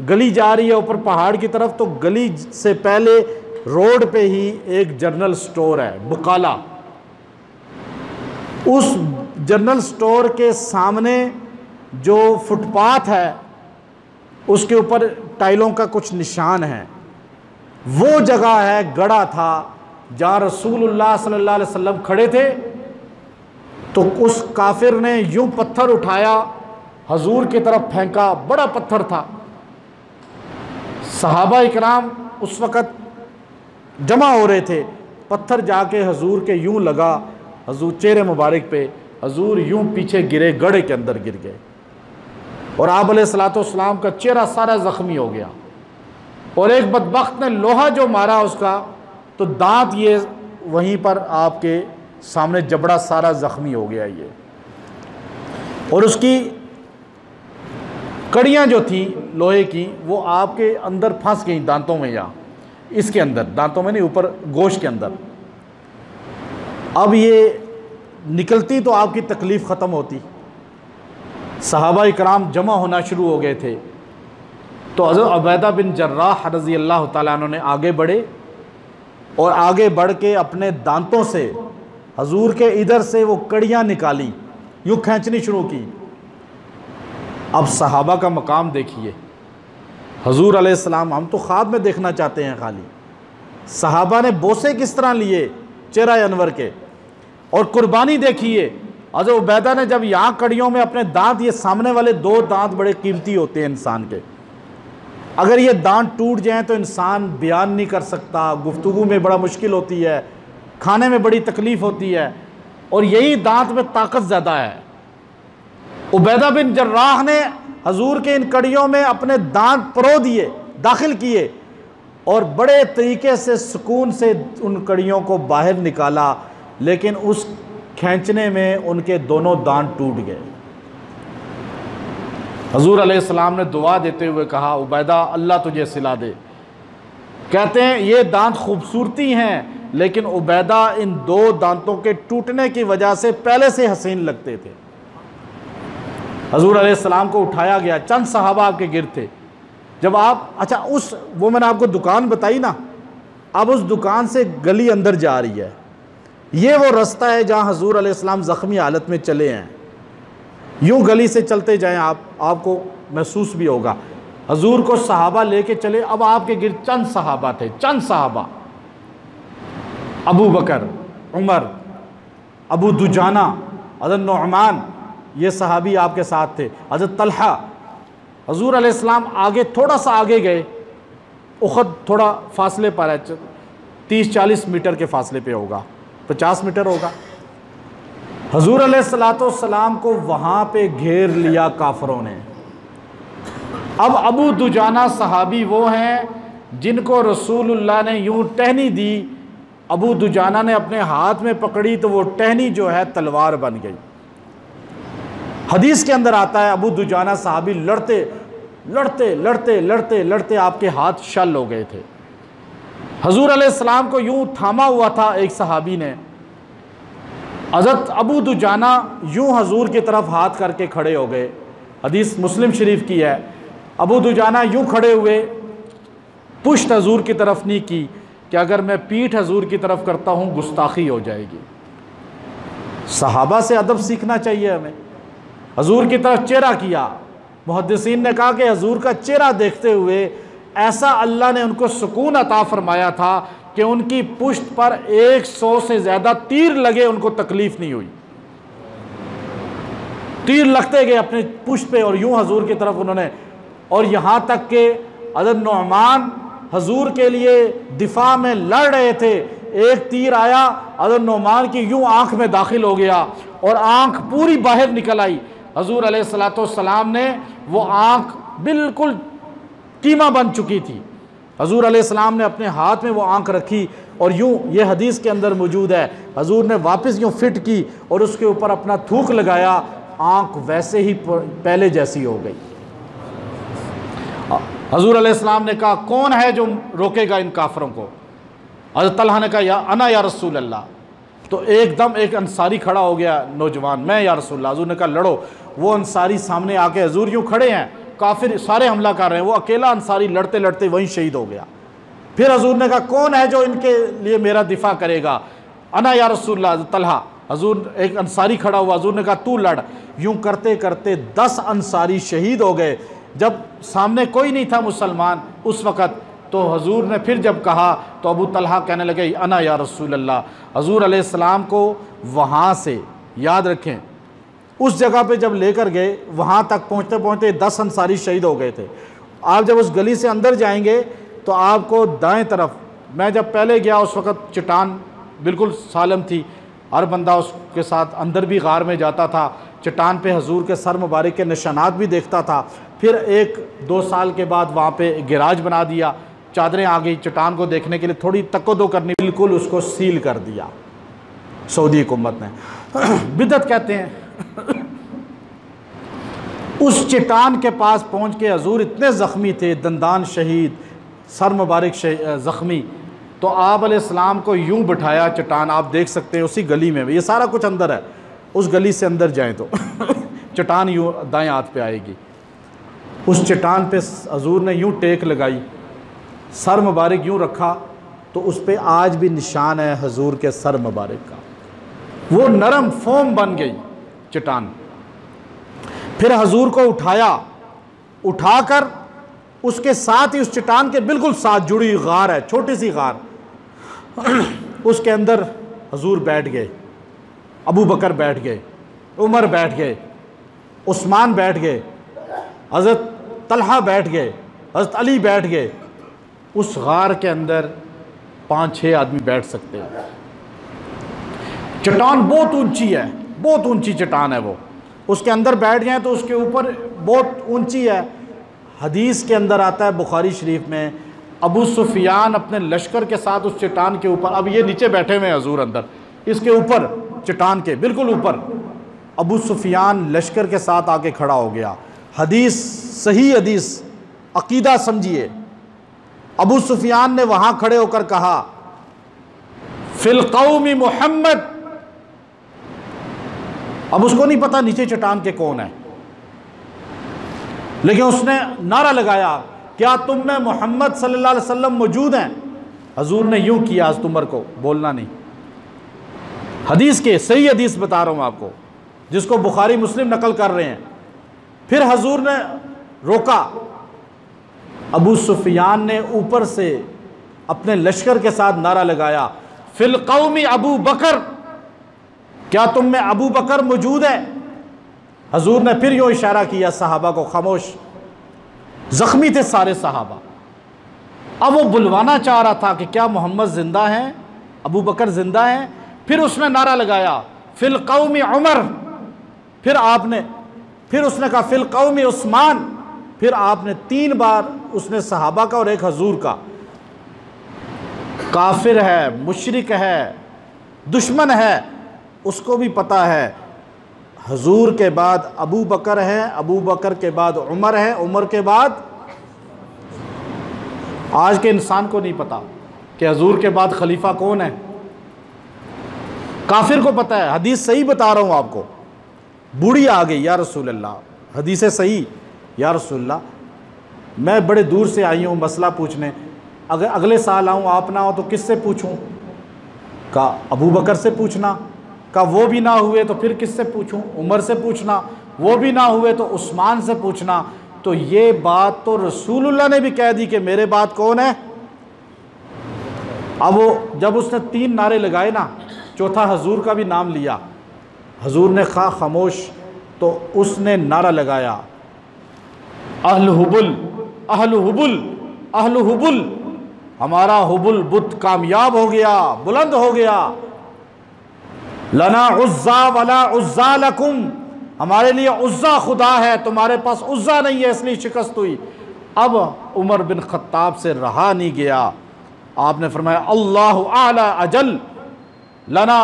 Speaker 2: गली जा रही है ऊपर पहाड़ की तरफ, तो गली से पहले रोड पे ही एक जनरल स्टोर है, बुकाला। उस जनरल स्टोर के सामने जो फुटपाथ है उसके ऊपर टाइलों का कुछ निशान है। वो जगह है, गड़ा था जहाँ रसूलुल्लाह सल्लल्लाहु अलैहि वसल्लम खड़े थे। तो उस काफिर ने यूं पत्थर उठाया, हजूर की तरफ फेंका, बड़ा पत्थर था। सहाबा इकराम उस वक़्त जमा हो रहे थे, पत्थर जाके हजूर के यूं लगा, हजूर चेहरे मुबारक पे, हजूर यूं पीछे गिरे, गड़े के अंदर गिर गए और आप अलैहिस्सलातु वस्सलाम का चेहरा सारा ज़ख्मी हो गया। और एक बदबख्त ने लोहा जो मारा उसका, तो दांत ये वहीं पर आपके सामने जबड़ा सारा ज़ख्मी हो गया ये। और उसकी कड़ियाँ जो थी लोहे की, वो आपके अंदर फंस गई दांतों में, या इसके अंदर, दांतों में नहीं, ऊपर गोश्त के अंदर। अब ये निकलती तो आपकी तकलीफ़ ख़त्म होती। सहाबा इकराम जमा होना शुरू हो गए थे। तो हज़रत उबैदा बिन जर्राह रज़ी अल्लाह तआला अन्हु ने आगे बढ़े और आगे बढ़ के अपने दांतों से हजूर के इधर से वो कड़ियाँ निकाली, यूँ खींचनी शुरू की। अब सहाबा का मकाम देखिए, हजूर अलैहिस्सलाम, हम तो ख्वाब में देखना चाहते हैं खाली। सहाबा ने बोसे किस तरह लिए चेहरा अनवर के, और कुर्बानी देखिए। हज़रत उबैदा ने जब यहाँ कड़ियों में अपने दांत, ये सामने वाले 2 दांत बड़े कीमती होते हैं इंसान के, अगर ये दांत टूट जाएं तो इंसान बयान नहीं कर सकता, गुफ्तगू में बड़ा मुश्किल होती है, खाने में बड़ी तकलीफ़ होती है, और यही दांत में ताकत ज़्यादा है। उबैदा बिन जर्राह ने हजूर के इन कड़ियों में अपने दांत परो दिए, दाखिल किए, और बड़े तरीके से सुकून से उन कड़ियों को बाहर निकाला, लेकिन उस खींचने में उनके दोनों दांत टूट गए। हजूर अलैहिस्सलाम ने दुआ देते हुए कहा, उबैदा अल्लाह तुझे सिला दे। कहते हैं ये दांत खूबसूरती हैं, लेकिन उबैदा इन दो दांतों के टूटने की वजह से पहले से हसीन लगते थे। हजूर अलैहिस्सलाम को उठाया गया, चंद सहाबा आपके गिर्द थे। जब आप वो मैंने आपको दुकान बताई ना, अब उस दुकान से गली अंदर जा रही है, ये वो रास्ता है जहाँ हजूर अलैहिस्सलाम ज़ख्मी हालत में चले हैं। यूँ गली से चलते जाएं आपको महसूस भी होगा। हजूर को सहाबा लेके चले, अब आपके गिर्द चंद सहाबा थे, चंद सहाबा, अबू बकर, उमर, अबू दुजाना, हज़रत नुअमान, ये सहाबी आपके साथ थे, हज़रत तलहा। हजूर अलैहिस्सलाम आगे, थोड़ा सा आगे गए, उखद थोड़ा फासले पर है, 30-40 मीटर के फासले पे होगा, 50 मीटर होगा। हजूर अलैहिस्सलाम को वहाँ पे घेर लिया काफरों ने। अब अबू दुजाना सहाबी वो हैं जिनको रसूलुल्लाह ने यूँ टहनी दी, अबू दुजाना ने अपने हाथ में पकड़ी तो वो टहनी जो है तलवार बन गई। हदीस के अंदर आता है अबू दुजाना सहाबी लड़ते लड़ते लड़ते लड़ते लड़ते आपके हाथ शल हो गए थे। हजूर अलैहिस्सलाम को यूँ थामा हुआ था एक सहाबी ने। हज़रत अबू दुजाना यूँ हजूर की तरफ हाथ करके खड़े हो गए, हदीस मुस्लिम शरीफ की है। अबू दुजाना यूँ खड़े हुए, पुश्त हजूर की तरफ नहीं की कि अगर मैं पीठ हजूर की तरफ करता हूँ गुस्ताखी हो जाएगी। सहाबा से अदब सीखना चाहिए हमें। हजूर की तरफ चेहरा किया, मुहद्दिसीन ने कहा कि हजूर का चेहरा देखते हुए ऐसा अल्लाह ने उनको सुकून अता फरमाया था कि उनकी पुश्त पर 100 से ज़्यादा तीर लगे, उनको तकलीफ़ नहीं हुई। तीर लगते गए अपने पुश्त पे और यूँ हजूर की तरफ उन्होंने, और यहाँ तक कि हज़रत नुअमान हजूर के लिए दिफा में लड़ रहे थे, एक तीर आया हज़रत नुअमान की यूँ आँख में दाखिल हो गया और आँख पूरी बाहर निकल आई। हजूर अलैहिस्सलाम ने वो आँख बिल्कुल कीमा बन चुकी थी। हजूर अलैहिस्सलाम ने अपने हाथ में वो आँख रखी और यूँ, ये हदीस के अंदर मौजूद है, हजूर ने वापस यूँ फिट की और उसके ऊपर अपना थूक लगाया, आँख वैसे ही पहले जैसी हो गई। हजूर अलैहिस्सलाम ने कहा कौन है जो रोकेगा इन काफरों को? हज़रत तलहा ने कहा या अना या रसूल अल्लाह। तो एकदम एक अंसारी खड़ा हो गया, नौजवान, मैं या रसूल अल्लाह। हजूर ने कहा लड़ो। वो अंसारी सामने आके, हजूर यूँ खड़े हैं, काफिर सारे हमला कर रहे हैं, वो अकेला अंसारी लड़ते लड़ते वहीं शहीद हो गया। फिर हजूर ने कहा कौन है जो इनके लिए मेरा दिफा करेगा? अना या रसूलल्लाह, तलहा। हजूर, एक अंसारी खड़ा हुआ, हजूर ने कहा तू लड़। यूं करते करते 10 अंसारी शहीद हो गए। जब सामने कोई नहीं था मुसलमान उस वक़्त, तो हजूर ने फिर जब कहा तो अबू तलहा कहने लगे अना या रसूलल्लाह। हजूर अलैहिस्सलाम को वहाँ से, याद रखें, उस जगह पे जब लेकर गए, वहाँ तक पहुँचते पहुँचते 10 अंसारी शहीद हो गए थे। आप जब उस गली से अंदर जाएंगे तो आपको दाएं तरफ, मैं जब पहले गया उस वक़्त चट्टान बिल्कुल सालम थी, हर बंदा उसके साथ अंदर भी गार में जाता था, चट्टान पे हजूर के सर मुबारक के निशानात भी देखता था। फिर 1-2 साल के बाद वहाँ पे गिराज बना दिया, चादरें आ गई, चट्टान को देखने के लिए थोड़ी तक्को-दो करनी, बिल्कुल उसको सील कर दिया सऊदी हुकूमत ने। बिदअत कहते हैं। उस चट्टान के पास पहुँच के हजूर इतने ज़ख्मी थे, दंदान शहीद, सर मुबारक ज़ख्मी, तो आप अलैहिस्सलाम को यूं बिठाया, चट्टान आप देख सकते हैं उसी गली में, ये सारा कुछ अंदर है, उस गली से अंदर जाएं तो चट्टान यूं दाएं हाथ पे आएगी। उस चट्टान पे हजूर ने यूं टेक लगाई, सर मुबारक यूं रखा, तो उस पे आज भी निशान है हजूर के सर मुबारक का। वो नरम फोम बन गई चट्टान। फिर हजूर को उठाया, उठाकर उसके साथ ही उस चट्टान के बिल्कुल साथ जुड़ी हुई गार है, छोटी सी गार, उसके अंदर हजूर बैठ गए, अबू बकर बैठ गए, उमर बैठ गए, उस्मान बैठ गए, हज़रत तलहा बैठ गए, हज़रत अली बैठ गए। उस गार के अंदर 5-6 आदमी बैठ सकते हैं। चट्टान बहुत ऊंची है, बहुत ऊंची चट्टान है वो, उसके अंदर बैठ जाए तो उसके ऊपर बहुत ऊंची है। हदीस के अंदर आता है बुखारी शरीफ में, अबू सुफियान अपने लश्कर के साथ उस चट्टान के ऊपर, अब ये नीचे बैठे हुए हैं हजूर अंदर, इसके ऊपर चट्टान के बिल्कुल ऊपर अबू सुफियान लश्कर के साथ आके खड़ा हो गया। हदीस सही हदीस, अकीदा समझिए। अबू सुफियान ने वहां खड़े होकर कहा, फिल कौमी मोहम्मद। अब उसको नहीं पता नीचे चट्टान के कौन है, लेकिन उसने नारा लगाया, क्या तुम में मोहम्मद सल्लल्लाहु अलैहि वसल्लम मौजूद हैं? हजूर ने यूं किया, आज तुमर को बोलना नहीं। हदीस के सही हदीस बता रहा हूं आपको, जिसको बुखारी मुस्लिम नकल कर रहे हैं। फिर हजूर ने रोका। अबू सुफियान ने ऊपर से अपने लश्कर के साथ नारा लगाया, फिल कौमी अबू बकर, क्या तुम में अबू बकर मौजूद है? हजूर ने फिर यूं इशारा किया सहाबा को, खामोश। जख्मी थे सारे सहाबा। अब वो बुलवाना चाह रहा था कि क्या मोहम्मद जिंदा हैं, अबू बकर जिंदा हैं। फिर उसने नारा लगाया, फिल कौमी उमर। फिर उसने कहा, फिल कौमी उस्मान। फिर आपने 3 बार उसने सहाबा का और एक हजूर का। काफिर है, मुशरिक है, दुश्मन है, उसको भी पता है हजूर के बाद अबू बकर है, अबू बकर के बाद उमर है, उमर के बाद। आज के इंसान को नहीं पता कि हजूर के बाद खलीफा कौन है। काफिर को पता है। हदीस सही बता रहा हूं आपको। बूढ़ी आ गई, या रसूल अल्लाह, हदीस सही, या रसूल अल्लाह मैं बड़े दूर से आई हूँ मसला पूछने, अगर अगले साल आऊँ आप ना हो तो किससे पूछूँ? कहा अबू बकर से पूछना। कहा वो भी ना हुए तो फिर किससे पूछूं? उमर से पूछना। वो भी ना हुए तो उस्मान से पूछना। तो ये बात तो रसूलुल्लाह ने भी कह दी कि मेरे बाद कौन है। अब वो जब उसने 3 नारे लगाए ना, चौथा हजूर का भी नाम लिया, हजूर ने खा खामोश, तो उसने नारा लगाया, अहल हुबुल, अहल हुबुल, अहल हुबुल, हमारा हुबुल बुत कामयाब हो गया, बुलंद हो गया। लना उज़्ज़ा वला उज़्ज़ा लकुम, हमारे लिए उज़्ज़ा खुदा है, तुम्हारे पास उज़्ज़ा नहीं है, इसलिए शिकस्त हुई। अब उमर बिन खत्ताब से रहा नहीं गया। आपने फरमाया, अल्लाहु आला अजल, लना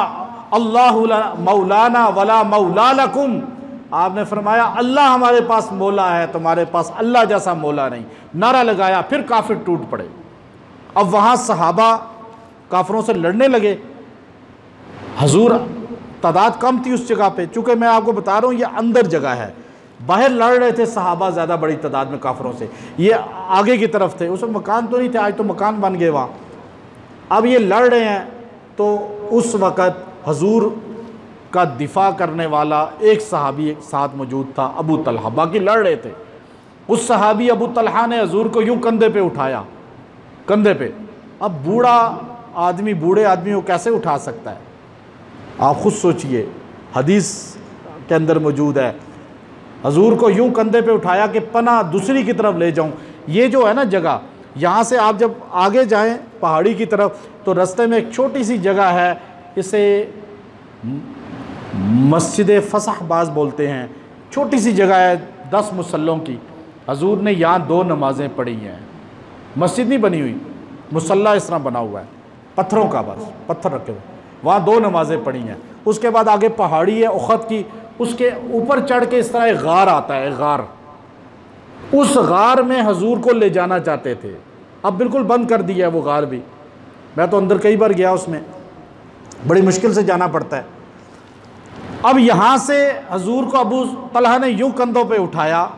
Speaker 2: अल्लाहु मौलाना वला मौला लकुम। आपने फरमाया अल्लाह हमारे पास मौला है, तुम्हारे पास अल्लाह जैसा मौला नहीं। नारा लगाया, फिर काफिर टूट पड़े। अब वहाँ सहाबा काफिरों से लड़ने लगे। हजूर तादाद कम थी उस जगह पे, चूँकि मैं आपको बता रहा हूँ ये अंदर जगह है, बाहर लड़ रहे थे सहाबा ज़्यादा बड़ी तादाद में काफिरों से, ये आगे की तरफ थे। उस मकान तो नहीं थे, आज तो मकान बन गए वहाँ। अब ये लड़ रहे हैं, तो उस वक़्त हजूर का दिफा करने वाला एक सहाबी साथ मौजूद था, अबू तलहा। बाकी लड़ रहे थे। उस सहाबी अबू तलहा ने हजूर को यूँ कंधे पे उठाया, कंधे पे। अब बूढ़ा आदमी बूढ़े आदमी को कैसे उठा सकता है? आप खुद सोचिए, हदीस के अंदर मौजूद है। हजूर को यूं कंधे पे उठाया कि पना दूसरी की तरफ ले जाऊं। ये जो है ना जगह, यहाँ से आप जब आगे जाएं पहाड़ी की तरफ, तो रास्ते में एक छोटी सी जगह है, इसे मस्जिद फसहबाज बोलते हैं। छोटी सी जगह है 10 मुसल्लों की। हजूर ने यहाँ 2 नमाज़ें पढ़ी हैं। मस्जिद नहीं बनी हुई, मुसल्ला इस तरह बना हुआ है, पत्थरों का, बस पत्थर रखे हुए, वहाँ 2 नमाज़ें पढ़ी हैं। उसके बाद आगे पहाड़ी है उखद की, उसके ऊपर चढ़ के इस तरह एक गार आता है, गार। उस गार में हजूर को ले जाना चाहते थे। अब बिल्कुल बंद कर दिया है वो गार भी। मैं तो अंदर कई बार गया, उसमें बड़ी मुश्किल से जाना पड़ता है। अब यहाँ से हजूर को अबू तलहा ने यूं कंधों पे उठाया।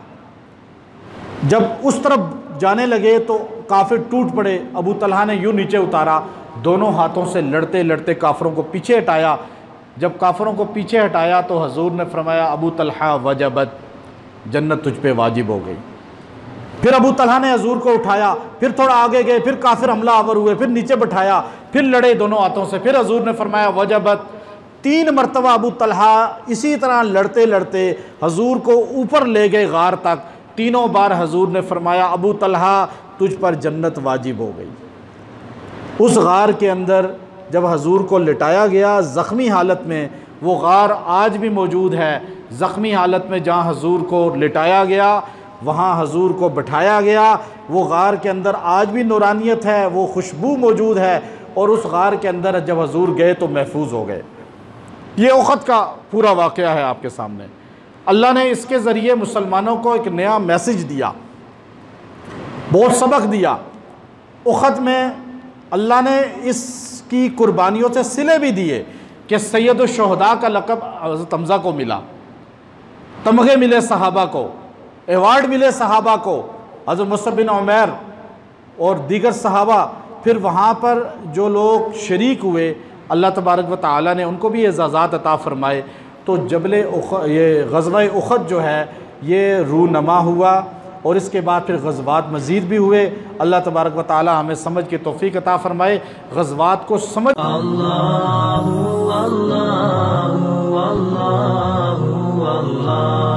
Speaker 2: जब उस तरफ जाने लगे तो काफिर टूट पड़े। अबू तलहा ने यूं नीचे उतारा, दोनों हाथों से लड़ते लड़ते काफिरों को पीछे हटाया। जब काफिरों को पीछे हटाया तो हजूर ने फरमाया, अबू तलहा वजबत, जन्नत तुझ पे वाजिब हो गई। फिर अबू तलहा ने हजूर को उठाया, फिर थोड़ा आगे गए, फिर काफिर हमला आवर हुए, फिर नीचे बैठाया, फिर लड़े दोनों हाथों से। फिर हजूर ने फरमाया वजबत। 3 मरतबा अबू तलहा इसी तरह लड़ते लड़ते हजूर को ऊपर ले गए गार तक। तीनों बार हजूर ने फरमाया अबू तलहा तुझ पर जन्नत वाजिब हो गई। उस गार के अंदर जब हजूर को लिटाया गया ज़ख्मी हालत में, वो गार आज भी मौजूद है, ज़ख्मी हालत में जहाँ हजूर को लिटाया गया वहाँ हजूर को बिठाया गया, वो गार के अंदर आज भी नूरानियत है, वो खुशबू मौजूद है, और उस गार के अंदर जब हजूर गए तो महफूज हो गए। ये उखद का पूरा वाक़या है आपके सामने। अल्लाह ने इसके ज़रिए मुसलमानों को एक नया मैसेज दिया, बहुत सबक दिया। उखद में अल्लाह ने इसकी कुर्बानियों से सिले भी दिए कि सैयद-उश-शुहदा का लक़ब हज़रत हम्ज़ा को मिला, तमग़े मिले सहाबा को, एवार्ड मिले सहाबा को, हज़रत मुसअब बिन उमैर और दीगर सहाबा। फिर वहाँ पर जो लोग शरीक हुए अल्लाह तबारक व तआला ने उनको भी एज़ाज़ात अता फ़रमाए। तो जबले ये ग़ज़वा उखद जो है ये रूनमा हुआ, और इसके बाद फिर ग़ज़वात मज़ीद भी हुए। अल्लाह तबारक व तआला हमें समझ के तौफ़ीक़ अता फ़रमाए, ग़ज़वात को समझ।
Speaker 1: अल्लाहु अल्लाहु अल्लाहु अल्लाह।